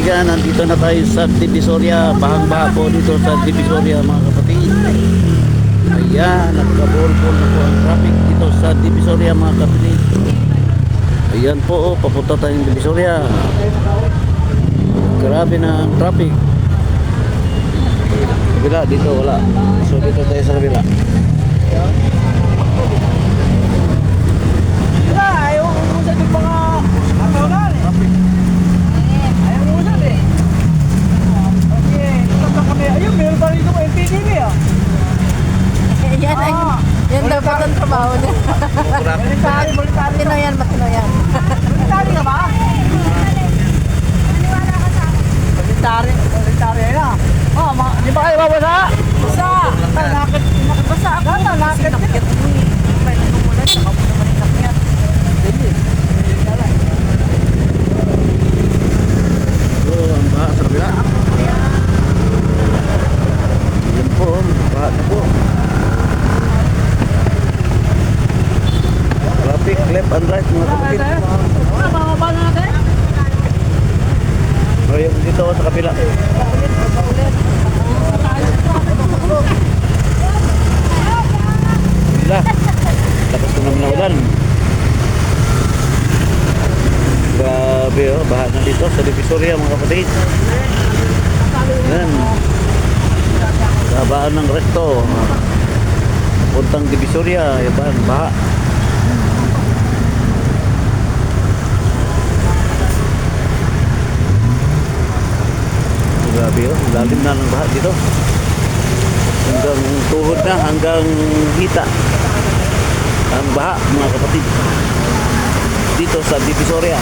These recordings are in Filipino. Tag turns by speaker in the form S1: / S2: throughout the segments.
S1: kaibigan, nandito na tayo sa Divisoria. Bahang-baha po dito sa Divisoria mga kapatid. Ayan, nagkabulbol na po ang traffic dito sa Divisoria mga kapatid. Ayan po, papunta tayong Divisoria. Grabe na ang traffic. Kabila, dito wala. So dito tayo sa kabila.
S2: Ayaw umusan yung mga katolan eh. Ayaw umusan eh. Okay, tutap kami. Ayun, meron pa rin yung MPDB ah.
S3: Yan daw po ang trabaho niya.
S2: Military.
S3: Matino yan.
S2: Military ka ba? Military na. Oh, di ba kayo babasa? Basa. Nakit. Basa ako. Nakit.
S3: Nakit mo eh. May nagumulan. Saka po naman yung nakit.
S1: So, ang baha sa kabila. Ayan po, baha na po. Traffic, left and right mga kapatid.
S2: Mababa na natin.
S1: O, yung dito sa kabila. Bila. Tapos na naman na ulan. Grabe oh, baha na dito sa Divisoria mga kapatid. Yan. Kabaan ng recto. Puntang Divisoria, yan baha. Grabe oh, lalim na ng baha dito. Hanggang tuhod na, hanggang hita. Ang baha mga kapatid. Dito sa Divisoria.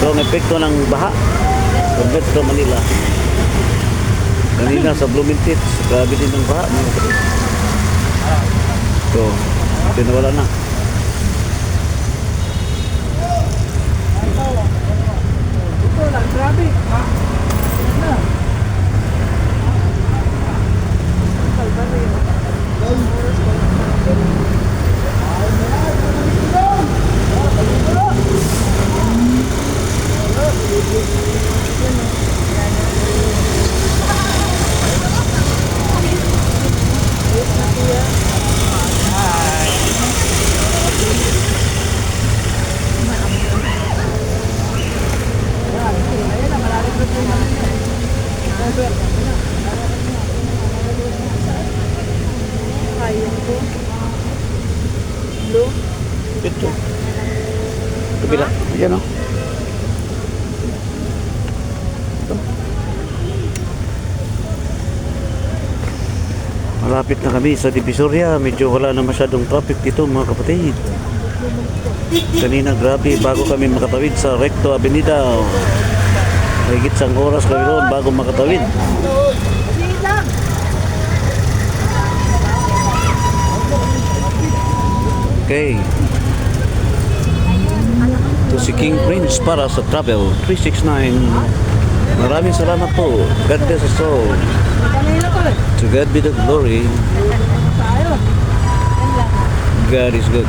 S1: So ang epekto ng baha sa Metro Manila. Kanina sa Blumentit, grabe din ang baha mga kapatid. So, tinawala na.
S2: Ito lang, grabe.
S1: Ito. Kabila. Ayan oh. Ito. Malapit na kami sa Divisoria. Medyo wala na masyadong traffic dito mga kapatid. Kanina grabe bago kami makatawid sa Recto Avenida. Higit sang oras kami roon bago makatawid. Okay. To si King Prince para sa Travel 369. Maraming salamat po. God bless us all. To God be the glory. God is good.